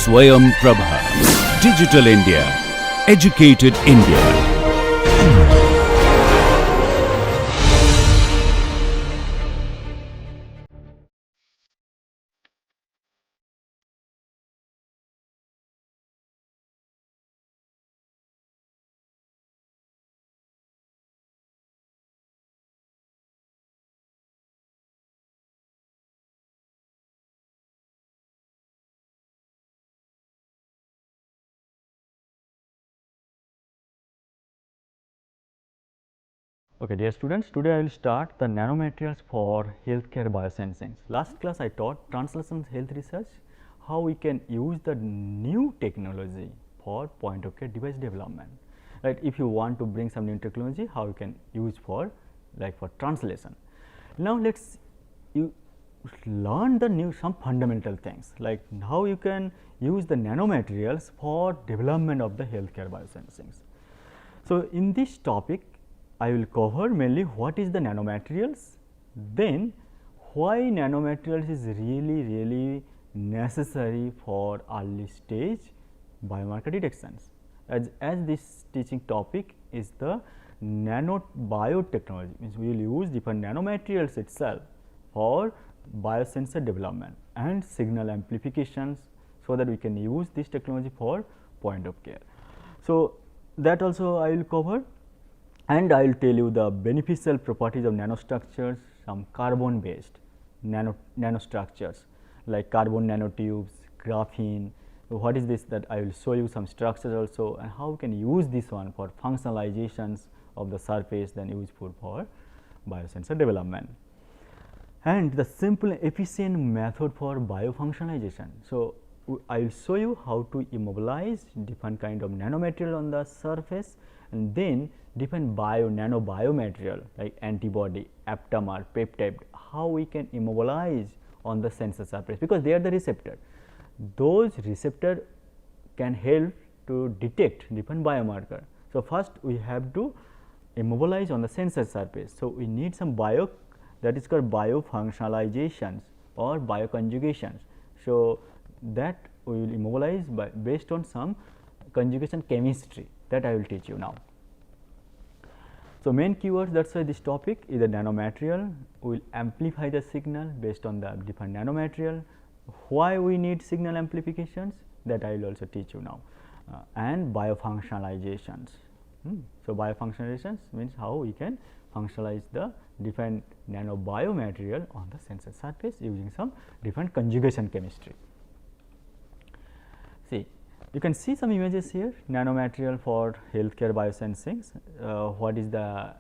Swayam Prabha. Digital India. Educated India. Okay, dear students, today I will start the nanomaterials for healthcare biosensing. Last class I taught translation health research, how we can use the new technology for point of care device development. Right, if you want to bring some new technology, how you can use for for translation. Now let's you learn the new some fundamental things like how you can use the nanomaterials for development of the healthcare biosensing. So in this topic I will cover mainly what is the nanomaterials, then why nanomaterials is really necessary for early stage biomarker detections. As this teaching topic is the nanobiotechnology, means we will use different nanomaterials itself for biosensor development and signal amplifications, so that we can use this technology for point of care. So that also I will cover, and I will tell you the beneficial properties of nanostructures, some carbon based nanostructures like carbon nanotubes, graphene. What is this, that I will show you some structures also, and how we can use this one for functionalizations of the surface, then useful for biosensor development. And the simple efficient method for biofunctionalization. So I will show you how to immobilize different kind of nanomaterial on the surface, and then different nanobiomaterial like antibody, aptamer, peptide, how we can immobilize on the sensor surface, because they are the receptor. Those receptor can help to detect different biomarker. So first we have to immobilize on the sensor surface. So we need some that is called biofunctionalizations or bioconjugations. So that we will immobilize based on some conjugation chemistry, that I will teach you now. So main keywords, that is why this topic is a nanomaterial. We will amplify the signal based on the different nanomaterial. Why we need signal amplifications, that I will also teach you now, and biofunctionalizations. So biofunctionalizations means how we can functionalize the different nanobiomaterial on the sensor surface using some different conjugation chemistry. See, you can see some images here, nanomaterial for healthcare biosensing. What is the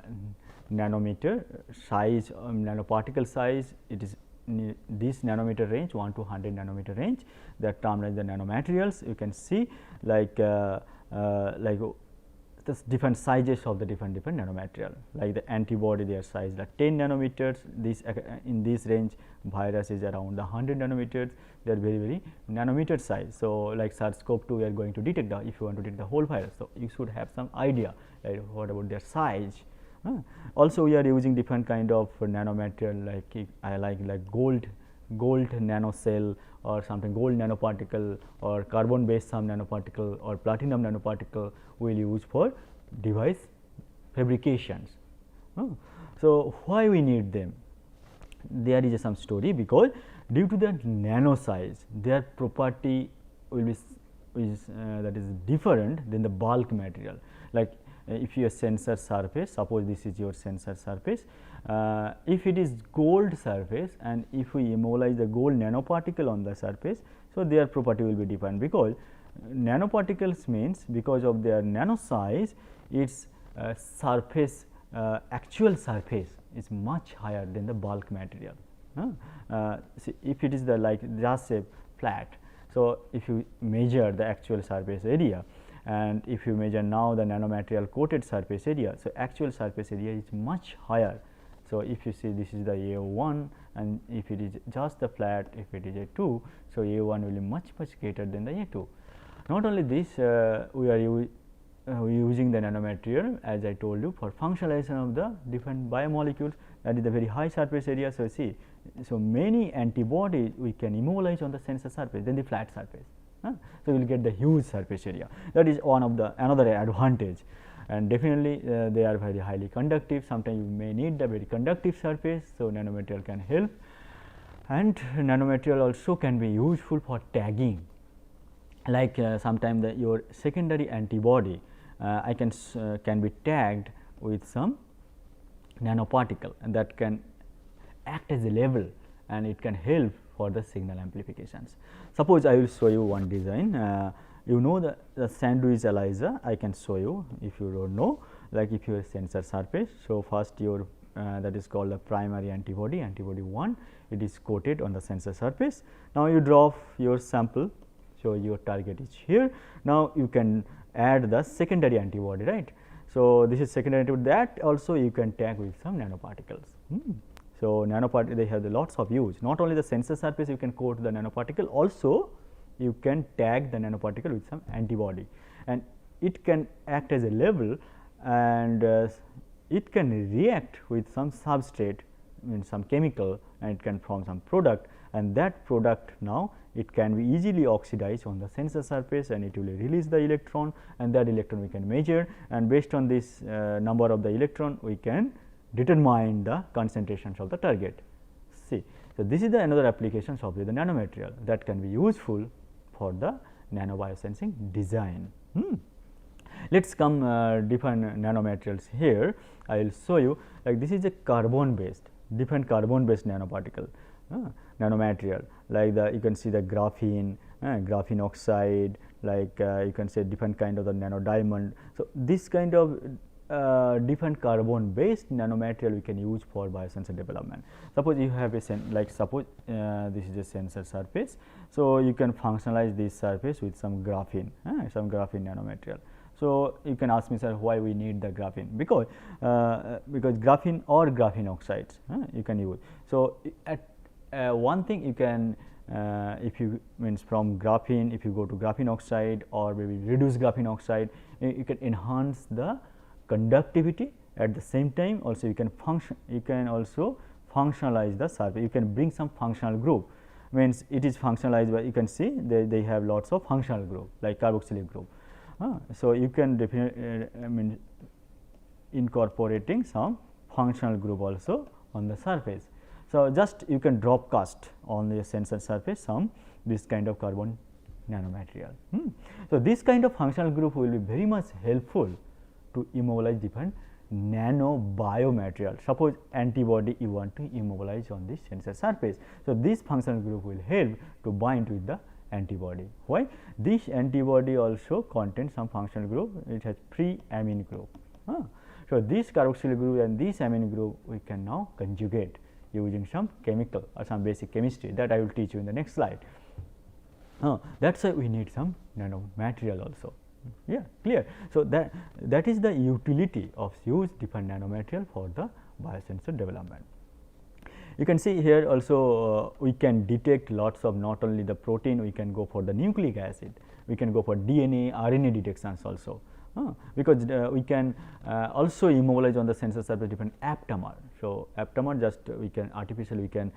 nanometer size, nanoparticle size? It is this nanometer range, 1 to 100 nanometer range, that termed as the nanomaterials. You can see like the different sizes of the different nanomaterial, like the antibody, their size like 10 nanometers. This in this range, virus is around the 100 nanometers. They are very nanometer size. So like SARS-CoV-2, we are going to detect the, if you want to detect the whole virus, so you should have some idea what about their size. Also we are using different kind of nanomaterial, like I like gold nanocell or something, gold nanoparticle, or carbon based some nanoparticle, or platinum nanoparticle we will use for device fabrications. So why we need them? There is some story, because due to the nano size, their property will be that is different than the bulk material. Like if your sensor surface, suppose this is your sensor surface, if it is gold surface, and if we immobilize the gold nanoparticle on the surface, so their property will be different, because nanoparticles means because of their nano size, its surface actual surface is much higher than the bulk material. See, if it is the just a flat, so if you measure the actual surface area, and if you measure now the nanomaterial coated surface area, so actual surface area is much higher. So if you see, this is the A1, and if it is just the flat, if it is A2, so A1 will be much greater than the A2. Not only this, we are using the nanomaterial, as I told you, for functionalization of the different biomolecules, that is the very high surface area. So see, so many antibodies we can immobilize on the sensor surface than the flat surface. So, you will get the huge surface area. That is one of the another advantage, and definitely they are very highly conductive. Sometimes you may need the very conductive surface. So, nanomaterial can help, and nanomaterial also can be useful for tagging, like sometimes your secondary antibody can be tagged with some nanoparticle, and that can act as a label, and it can help for the signal amplifications. Suppose I will show you one design. You know the sandwich ELISA, I can show you if you do not know, like if your sensor surface. So, first your that is called the primary antibody, antibody 1, it is coated on the sensor surface. Now, you drop your sample. So, your target is here. Now, you can add the secondary antibody, right. So, this is secondary antibody, that also you can tag with some nanoparticles. So, nanoparticle, they have the lots of use, not only the sensor surface you can coat the nanoparticle, also you can tag the nanoparticle with some antibody, and it can act as a label, and it can react with some substrate, means some chemical, and it can form some product, and that product now it can be easily oxidized on the sensor surface, and it will release the electron, and that electron we can measure, and based on this number of the electron we can determine the concentrations of the target. See, so this is the another applications of the nanomaterial that can be useful for the nanobiosensing design. Let us come different nanomaterials here. I will show you, like this is a carbon based, different carbon based nanoparticle nanomaterial, like you can see the graphene, graphene oxide, like you can say different kind of the nanodiamond. So, this kind of different carbon based nanomaterial we can use for biosensor development. Suppose you have a suppose this is a sensor surface. So, you can functionalize this surface with some graphene nanomaterial. So, you can ask me, sir, why we need the graphene? Because graphene or graphene oxides you can use. So, at one thing you can if you means from graphene, if you go to graphene oxide or maybe reduce graphene oxide, you can enhance the conductivity. At the same time also you can also functionalize the surface, you can bring some functional group, means it is functionalized by, you can see they have lots of functional group like carboxylic group. So, you can definitely incorporating some functional group also on the surface. So, just you can drop cast on the sensor surface some this kind of carbon nanomaterial. So, this kind of functional group will be very much helpful to immobilize different nanobiomaterial. Suppose antibody you want to immobilize on this sensor surface. So, this functional group will help to bind with the antibody. Why? This antibody also contains some functional group, it has pre-amine group. So, this carboxylic group and this amine group we can now conjugate using some chemical or some basic chemistry, that I will teach you in the next slide. That is why we need some nanomaterial also. Yeah, clear. So, that is the utility of use different nanomaterial for the biosensor development. You can see here also we can detect lots of, not only the protein, we can go for the nucleic acid, we can go for DNA, RNA detections also, because we can also immobilize on the sensor surface different aptamer. So, aptamer just we can artificially we can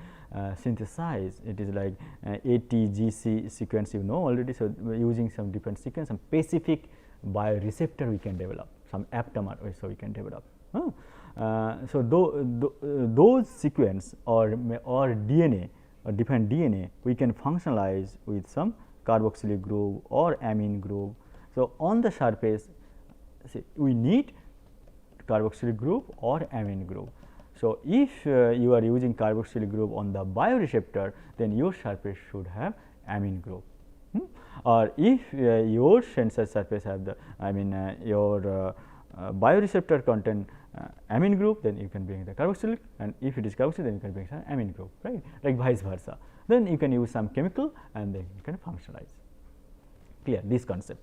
synthesize, it is like ATGC sequence, you know already. So, using some different sequence, some specific bioreceptor we can develop, some aptamer also we can develop. So, those sequence or DNA or different DNA we can functionalize with some carboxylic group or amine group. So, on the surface we need carboxylic group or amine group. So, if you are using carboxylic group on the bioreceptor, then your surface should have amine group. Or if your sensor surface have the your bioreceptor contain amine group, then you can bring the carboxylic, and if it is carboxylic, then you can bring some amine group, right, like vice versa. Then you can use some chemical and then you can functionalize. Clear this concept.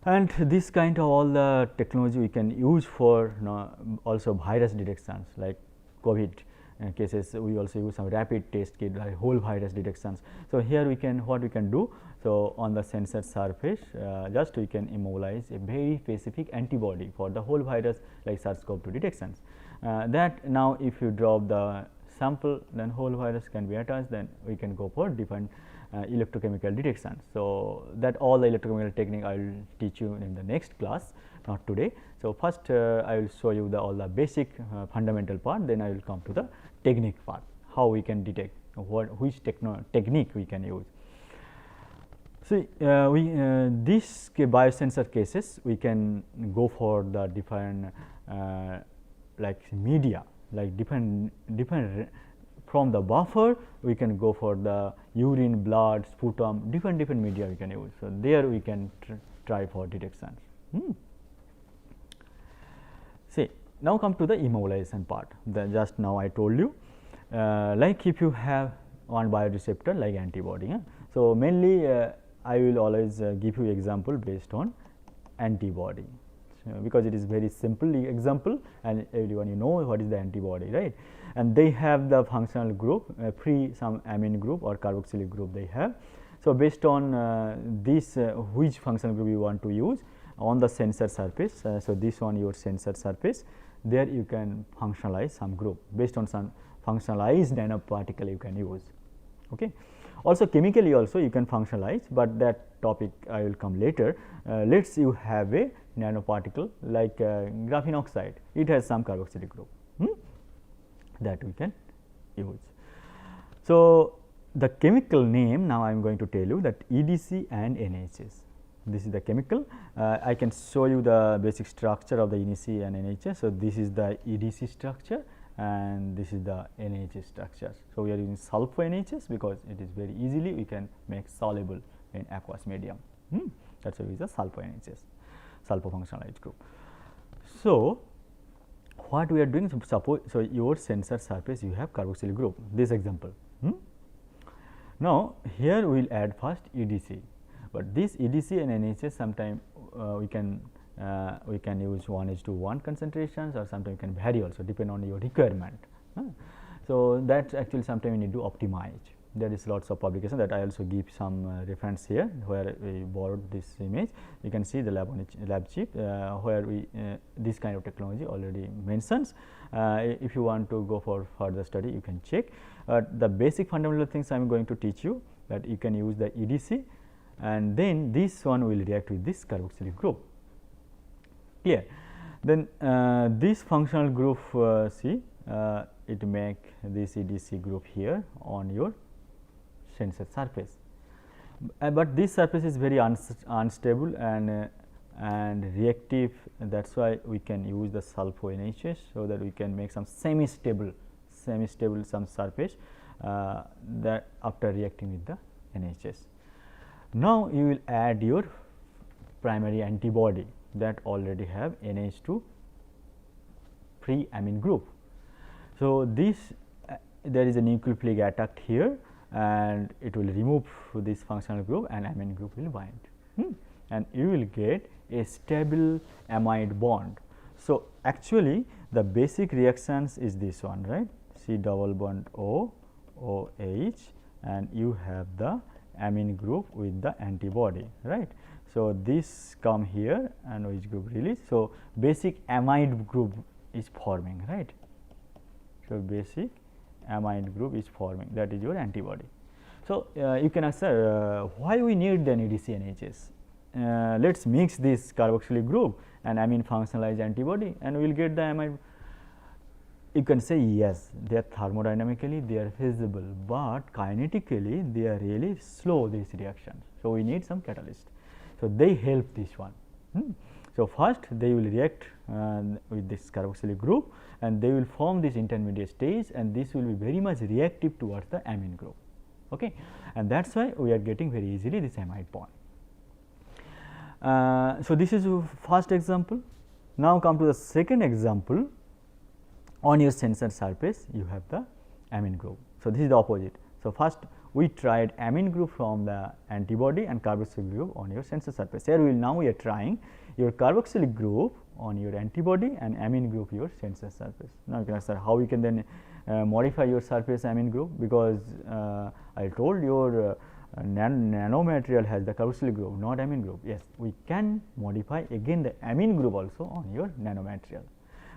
And this kind of all the technology we can use for also virus detections, like COVID cases, we also use some rapid test kit like whole virus detections. So, here we can what we can do. So, on the sensor surface just we can immobilize a very specific antibody for the whole virus like SARS-CoV-2 detections. That now if you drop the sample, then whole virus can be attached, then we can go for different electrochemical detection. So, that all the electrochemical technique I will teach you in the next class, not today. So, first I will show you all the basic fundamental part, then I will come to the technique part, how we can detect, which technique we can use. See, these biosensor cases, we can go for the different like media, like different from the buffer, we can go for the urine, blood, sputum, different media we can use. So, there we can try for detection. See, now come to the immobilization part. Just now I told you, like if you have one bioreceptor like antibody. So, mainly I will always give you example based on antibody, because it is very simple example and everyone you know what is the antibody, right. And they have the functional group, free some amine group or carboxylic group they have. So, based on this which functional group you want to use on the sensor surface. So, this one your sensor surface, there you can functionalize some group based on some functionalized nanoparticle you can use. Okay. Also chemically also you can functionalize, but that topic I will come later. Let us you have a nanoparticle like graphene oxide, it has some carboxylic group that we can use. So, the chemical name now I am going to tell you that EDC and NHS. This is the chemical. I can show you the basic structure of the EDC and NHS. So, this is the EDC structure and this is the NHS structure. So, we are using sulfo NHS because it is very easily we can make soluble in aqueous medium. That is why we use a sulfo NHS, sulfo functionalized group. So, what we are doing, suppose, so your sensor surface you have carboxylic group, this example. Now, here we will add first EDC, but this EDC and NHS sometime we can use 1:1 concentrations, or sometimes can vary also depend on your requirement. So, that actually sometimes we need to optimize. There is lots of publication that I also give some reference here where we borrowed this image. You can see the lab chip where we this kind of technology already mentions. If you want to go for further study you can check. The basic fundamental things I am going to teach you, that you can use the EDC and then this one will react with this carboxylic group. Clear? Then this functional group see it make this EDC group here on your sensor surface, but this surface is very unstable and reactive. That is why we can use the sulfo NHS, so that we can make some semi-stable some surface that after reacting with the NHS. Now, you will add your primary antibody that already have NH2 free amine group. So, this there is a nucleophilic attack here and it will remove this functional group and amine group will bind and you will get a stable amide bond. So, actually the basic reactions is this one, right, C double bond O, OH, and you have the amine group with the antibody, right. So, this come here and OH group release. So, basic amide group is forming, right. So, basic amide group is forming, that is your antibody. So, you can ask why we need then EDC NHS. Let us mix this carboxylic group and amine functionalized antibody and we will get the amide. You can say yes, they are thermodynamically they are feasible, but kinetically they are really slow these reactions. So, we need some catalyst. So, they help this one. So, first they will react with this carboxylic group and they will form this intermediate stage and this will be very much reactive towards the amine group. Okay. And that is why we are getting very easily this amide bond. So, this is first example. Now, come to the second example. On your sensor surface you have the amine group. So, this is the opposite. So, first we tried amine group from the antibody and carboxylic group on your sensor surface. Here we are trying your carboxylic group on your antibody and amine group your sensor surface. Now, you can ask how we can then modify your surface amine group, because I told your nanomaterial has the carboxylic group, not amine group. Yes, we can modify again the amine group also on your nanomaterial.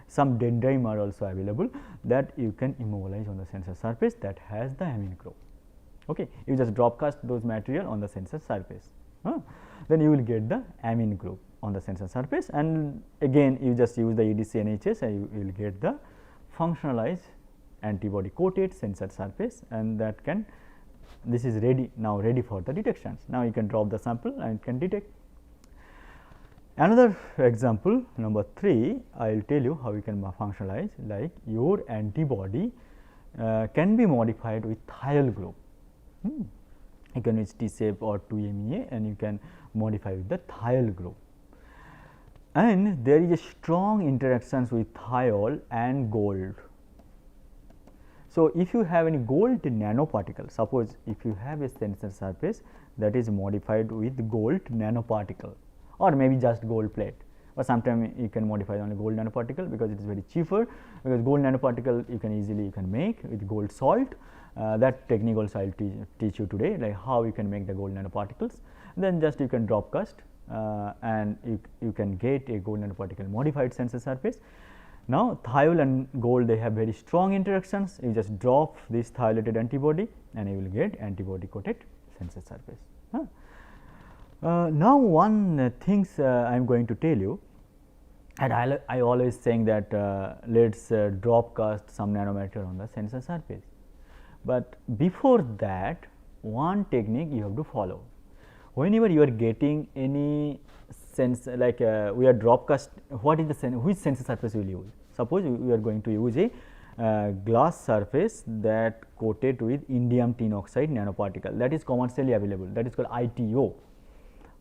some dendrimer are also available that you can immobilize on the sensor surface that has the amine group. Okay. You just drop cast those material on the sensor surface, then you will get the amine group on the sensor surface, and again you just use the EDC NHS and you will get the functionalized antibody coated sensor surface, and that can, this is ready now, ready for the detections. Now you can drop the sample and it can detect. Another example number 3, I will tell you how you can functionalize, like your antibody can be modified with thiol group. You can use T-shape or 2-MEA and you can modify with the thiol group. And there is a strong interactions with thiol and gold. So, if you have any gold nanoparticle, suppose if you have a sensor surface that is modified with gold nanoparticle or maybe just gold plate, or sometimes you can modify only gold nanoparticle because it is very cheaper, because gold nanoparticle you can easily make with gold salt. That technique also I will teach you today, like how you can make the gold nanoparticles. Then just you can drop cast and you can get a gold nanoparticle modified sensor surface. Now, thiol and gold, they have very strong interactions. You just drop this thiolated antibody and you will get antibody coated sensor surface. Now, one things I am going to tell you, and I always saying that let us drop cast some nanomaterial on the sensor surface. But before that, one technique you have to follow. Whenever you are getting any sense, like we are drop cast, what is the which sensor surface we will use? Suppose we are going to use a glass surface that coated with indium tin oxide nanoparticle, that is commercially available, that is called ITO.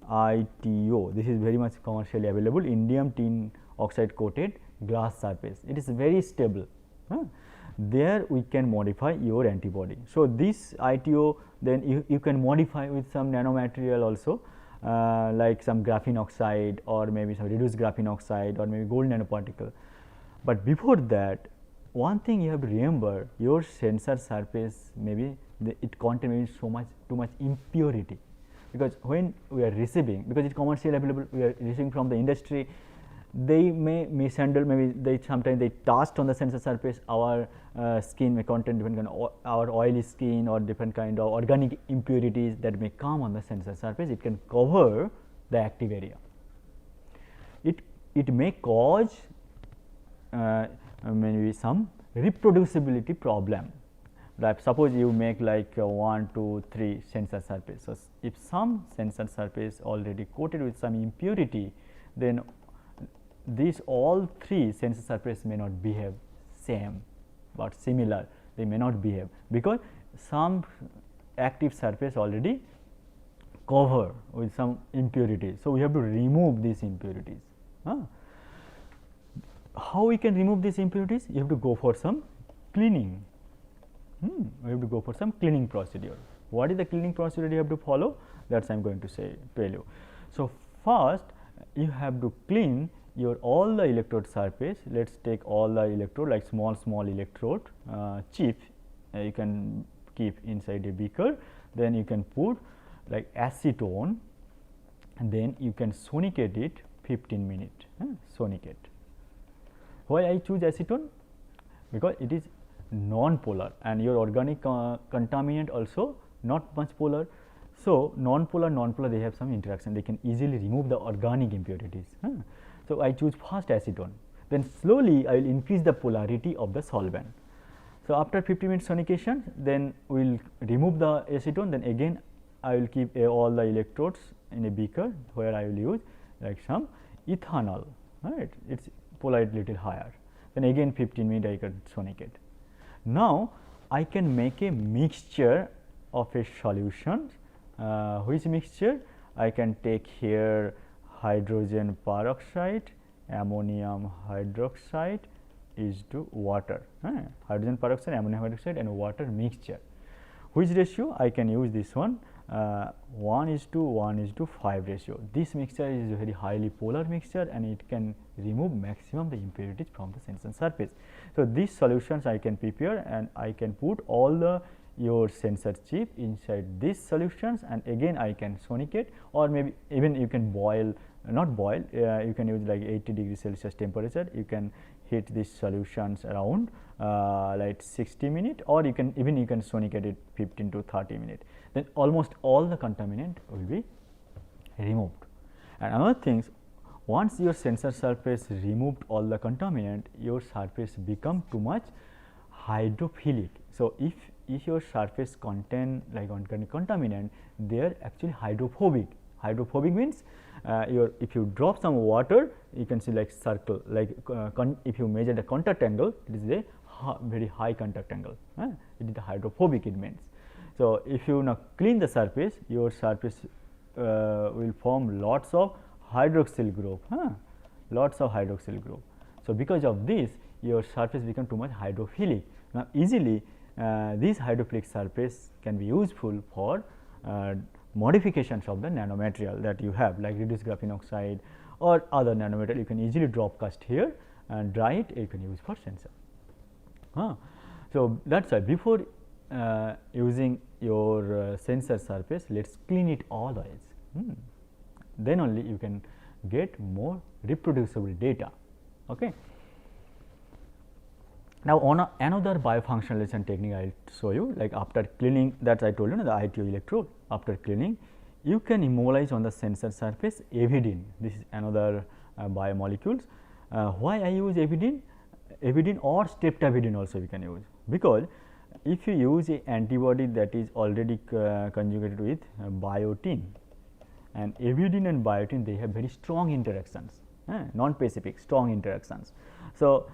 ITO, this is very much commercially available, indium tin oxide coated glass surface. It is very stable. There we can modify your antibody. So, this ITO, then you can modify with some nanomaterial also, like some graphene oxide or maybe some reduced graphene oxide or maybe gold nanoparticle. But before that, one thing you have to remember, your sensor surface maybe it contains too much impurity, because when we are receiving, because it is commercially available, we are receiving from the industry, they may mishandle, maybe they sometimes they touched on the sensor surface, our skin may contain different kind of our oily skin or different kind of organic impurities that may come on the sensor surface. It can cover the active area. It may cause maybe some reproducibility problem. Like suppose you make like 1, 2, 3 sensor surface. So, if some sensor surface already coated with some impurity, then these all 3 sensor surface may not behave same, but similar, they may not behave, because some active surface already cover with some impurities. So, we have to remove these impurities. How we can remove these impurities? You have to go for some cleaning. We have to go for some cleaning procedure. What is the cleaning procedure you have to follow? That is I am going to tell you. So, first you have to clean your all the electrode surface. Let us take all the electrode, like small electrode chip, you can keep inside a beaker, then you can put like acetone, and then you can sonicate it 15 minutes. Sonicate. Why I choose acetone? Because it is non-polar and your organic contaminant also not much polar. So, non-polar they have some interaction, they can easily remove the organic impurities. So, I choose first acetone, then slowly I will increase the polarity of the solvent. So, after 50 minutes sonication, then we will remove the acetone, then again I will keep all the electrodes in a beaker where I will use like some ethanol, right, it is polarity little higher, then again 15 minutes I can sonicate. Now, I can make a mixture of a solution. Which mixture? I can take here hydrogen peroxide, ammonium hydroxide is to water, hydrogen peroxide, ammonium hydroxide and water mixture. Which ratio? I can use this one 1:1:5 ratio. This mixture is a very highly polar mixture and it can remove maximum the impurities from the sensor surface. So, these solutions I can prepare and I can put all the your sensor chip inside these solutions, and again I can sonicate, or maybe even you can boil, not boil, you can use like 80 degrees Celsius temperature, you can heat these solutions around like 60 minutes, or you can sonicate it 15 to 30 minutes, then almost all the contaminant will be removed. And another thing, once your sensor surface removed all the contaminant, your surface become too much hydrophilic. So, if your surface contain like contaminant, they are actually hydrophobic. Hydrophobic means if you drop some water, you can see like circle, like if you measure the contact angle, it is a very high contact angle. It is hydrophobic, it means. So, if you now clean the surface, your surface will form lots of hydroxyl group, lots of hydroxyl group. So, because of this, your surface become too much hydrophilic. Now, easily this hydrophilic surface can be useful for modifications of the nanomaterial that you have, like reduced graphene oxide or other nanomaterial. You can easily drop cast here and dry it, you can use for sensor. So, that is why before using your sensor surface, let us clean it always. Then only you can get more reproducible data. Okay. Now, on another biofunctionalization technique I will show you, like after cleaning, that I told you, the ITO electrode. After cleaning, you can immobilize on the sensor surface avidin. This is another biomolecules. Why I use avidin? Avidin or streptavidin also we can use, because if you use a antibody that is already conjugated with biotin, and avidin and biotin, they have very strong interactions, non-specific strong interactions. So,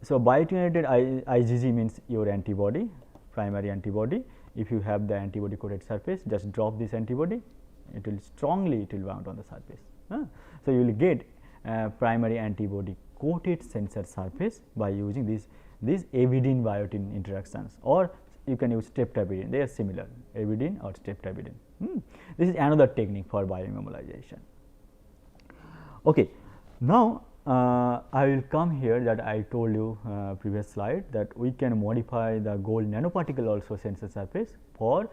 biotinated IgG means your antibody, primary antibody. If you have the antibody coated surface, just drop this antibody, it will strongly bound on the surface. So, you will get primary antibody coated sensor surface by using these avidin biotin interactions, or you can use streptavidin, they are similar, avidin or streptavidin. This is another technique for bioimmobilization. Okay. Now, I will come here that I told you previous slide, that we can modify the gold nanoparticle also sensor surface for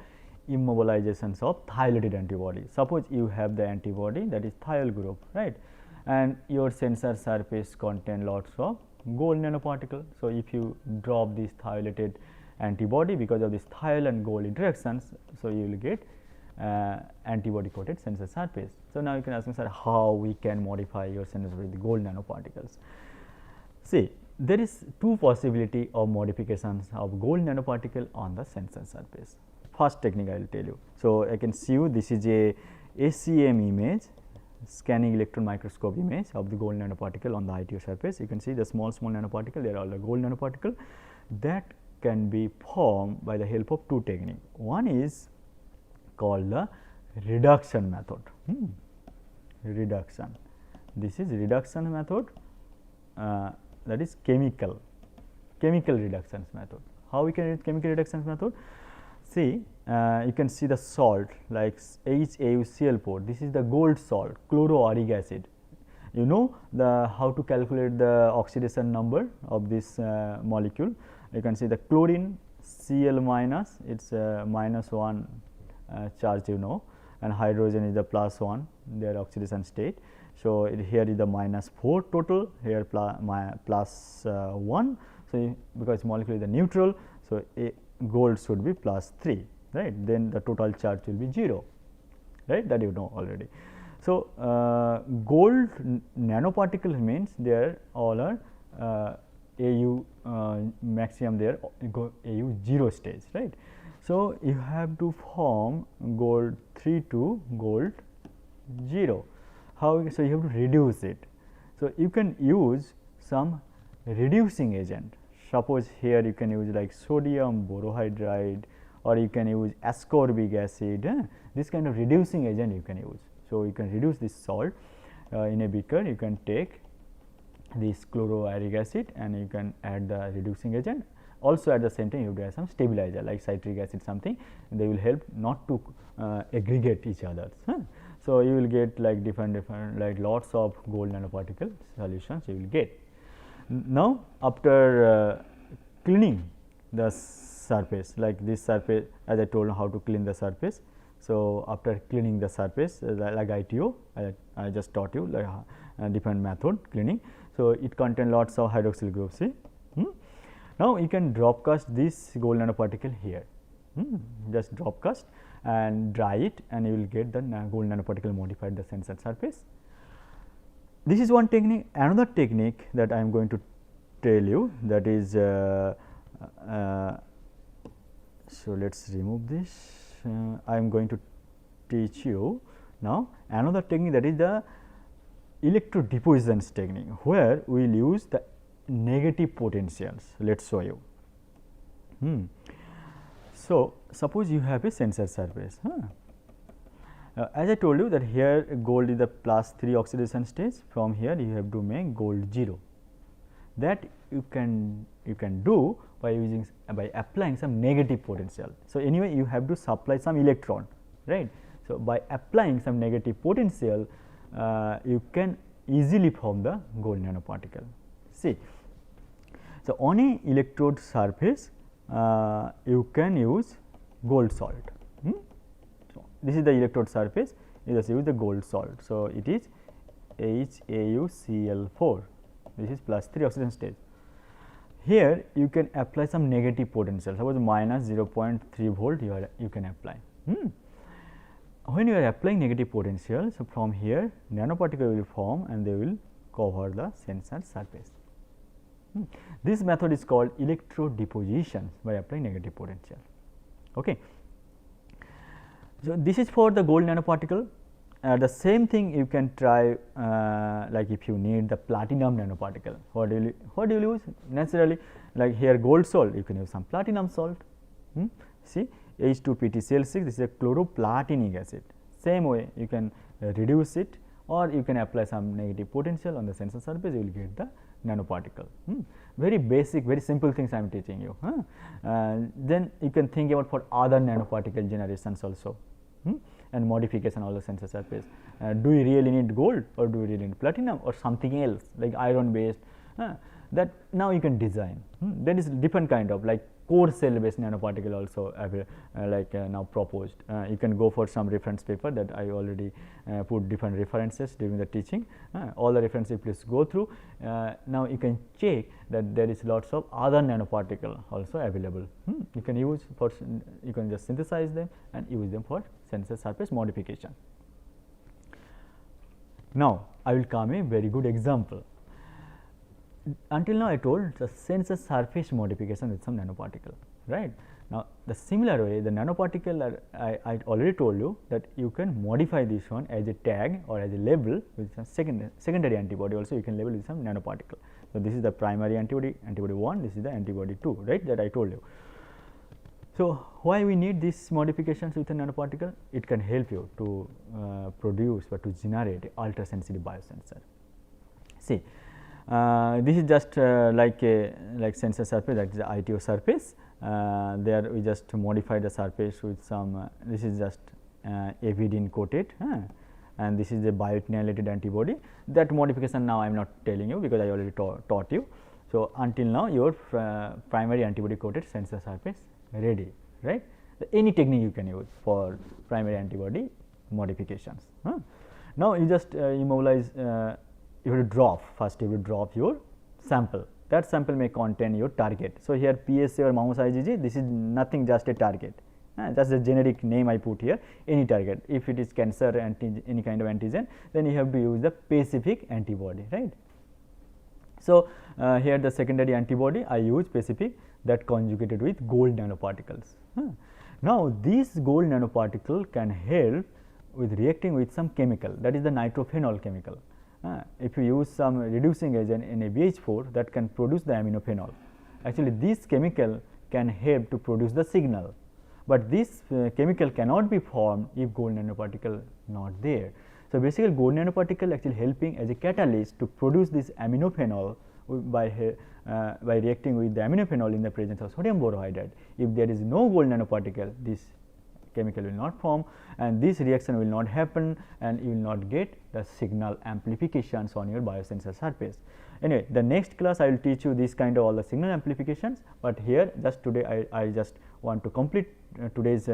immobilizations of thiolated antibody. Suppose you have the antibody that is thiol group, right, and your sensor surface contain lots of gold nanoparticle. So, if you drop this thiolated antibody, because of this thiol and gold interactions, so you will get antibody coated sensor surface. So, now you can ask me, sir, how we can modify your sensor with gold nanoparticles. See, there is two possibility of modifications of gold nanoparticle on the sensor surface. First technique I will tell you. So, I can see you, this is a SEM image, scanning electron microscope image of the gold nanoparticle on the ITO surface. You can see the small nanoparticle, they are all the gold nanoparticle that can be formed by the help of two techniques. One is called the reduction method. Reduction. This is reduction method, that is chemical reductions method. How we can use chemical reductions method? See, you can see the salt like HAuCl4. This is the gold salt, chloroauric acid. You know the how to calculate the oxidation number of this molecule. You can see the chlorine Cl minus, it's -1 charge, you know, and hydrogen is the +1, their oxidation state. So, here is the -4 total, here +1. So, because molecule is the neutral, so gold should be +3, right, then the total charge will be 0, right, that you know already. So, gold nanoparticle means they are all are AU maximum, there AU 0 stage, right. So, you have to form gold 3 to gold 0. How? So, you have to reduce it. So, you can use some reducing agent. Suppose here you can use like sodium borohydride, or you can use ascorbic acid, this kind of reducing agent you can use. So, you can reduce this salt in a beaker, you can take this chloroauric acid and you can add the reducing agent. Also at the same time you have to add some stabilizer like citric acid, something, they will help not to aggregate each other. So, you will get like different like lots of gold nanoparticle solutions you will get. Now, after cleaning the surface, like this surface, as I told you how to clean the surface. So, after cleaning the surface like ITO, I just taught you like different method cleaning. So, it contains lots of hydroxyl groups. See? Now, you can drop cast this gold nanoparticle here, just drop cast and dry it, and you will get the gold nanoparticle modified the sensor surface. This is one technique. Another technique that I am going to tell you, that is so let us remove this. I am going to teach you now another technique, that is the electrodepositions technique, where we will use the negative potentials. Let us show you. So, suppose you have a sensor surface. As I told you that here gold is the +3 oxidation stage. From here you have to make gold 0. That you can do by applying some negative potential. So, anyway you have to supply some electron, right. So, by applying some negative potential, you can easily form the gold nanoparticle. See, so on a electrode surface, you can use gold salt. So, this is the electrode surface, you just use the gold salt. So, it is HAuCl4, this is +3 oxidation stage. Here you can apply some negative potential, suppose minus 0.3 volt you can apply. When you are applying negative potential, so from here nanoparticle will form and they will cover the sensor surface. This method is called electrodeposition by applying negative potential. Okay. So, this is for the gold nanoparticle. The same thing you can try, like if you need the platinum nanoparticle. What do you use? Naturally, like here gold salt, you can use some platinum salt. See, H2PtCl6, this is a chloroplatinic acid. Same way you can reduce it, or you can apply some negative potential on the sensor surface, you will get the nanoparticle. Very basic, very simple things I am teaching you. Then you can think about for other nanoparticle generations also, and modification of the sensor surface. Do you really need gold, or do you really need platinum, or something else like iron based? That now you can design. There is different kind of like core cell based nanoparticle also now proposed. You can go for some reference paper that I already put different references during the teaching. All the references please go through. Now you can check that there is lots of other nanoparticle also available. You can use for, you can just synthesize them and use them for sensor surface modification. Now I will come a very good example. Until now I told the sensor surface modification with some nanoparticle, right. Now, the similar way the nanoparticle I already told you that you can modify this one as a tag or as a label with some secondary antibody also you can label with some nanoparticle. So, this is the primary antibody, antibody 1, this is the antibody 2, right, that I told you. So, why we need these modifications with a nanoparticle? It can help you to produce or to generate ultra sensitive biosensor. See, this is just like sensor surface, that is the ITO surface. There we just modify the surface with some this is just avidin coated, and this is a biotinylated antibody. That modification now I am not telling you because I already taught you. So, until now your primary antibody coated sensor surface ready, right. Any technique you can use for primary antibody modifications. Now, you just immobilize, you have to drop, first you will drop your sample. That sample may contain your target. So, here PSA or mouse IgG, this is nothing, just a target, just a generic name I put here, any target. If it is cancer any kind of antigen, then you have to use the specific antibody, right. So, here the secondary antibody I use specific that conjugated with gold nanoparticles. Now, this gold nanoparticle can help with reacting with some chemical, that is the nitrophenol chemical. If you use some reducing agent in a BH4, that can produce the aminophenol. Actually, this chemical can help to produce the signal, but this chemical cannot be formed if gold nanoparticle not there. So, basically gold nanoparticle actually helping as a catalyst to produce this aminophenol by reacting with the aminophenol in the presence of sodium borohydride. If there is no gold nanoparticle, this chemical will not form and this reaction will not happen, and you will not get the signal amplifications on your biosensor surface. Anyway, the next class I will teach you this kind of all the signal amplifications, but here just today I just want to complete today's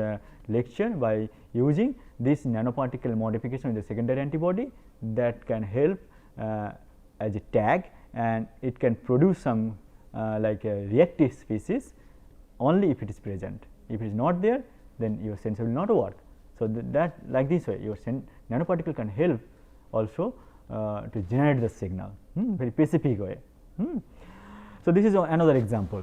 lecture by using this nanoparticle modification with the secondary antibody that can help as a tag and it can produce some like a reactive species only if it is present. If it is not there, then your sensor will not work. So, that like this way your nanoparticle can help also to generate the signal very specific way. So, this is another example.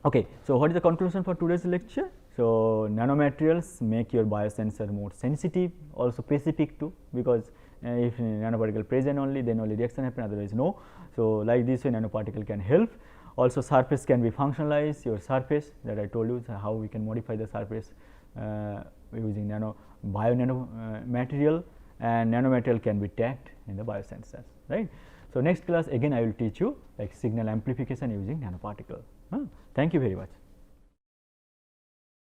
Okay. So, what is the conclusion for today's lecture? So, nanomaterials make your biosensor more sensitive, also specific too, because if nanoparticle present only, then only reaction happen, otherwise no. So, like this way nanoparticle can help. Also surface can be functionalized, your surface that I told you, so how we can modify the surface using nanomaterial, and nanomaterial can be tagged in the biosensors, right. So, next class again I will teach you like signal amplification using nanoparticle. Thank you very much.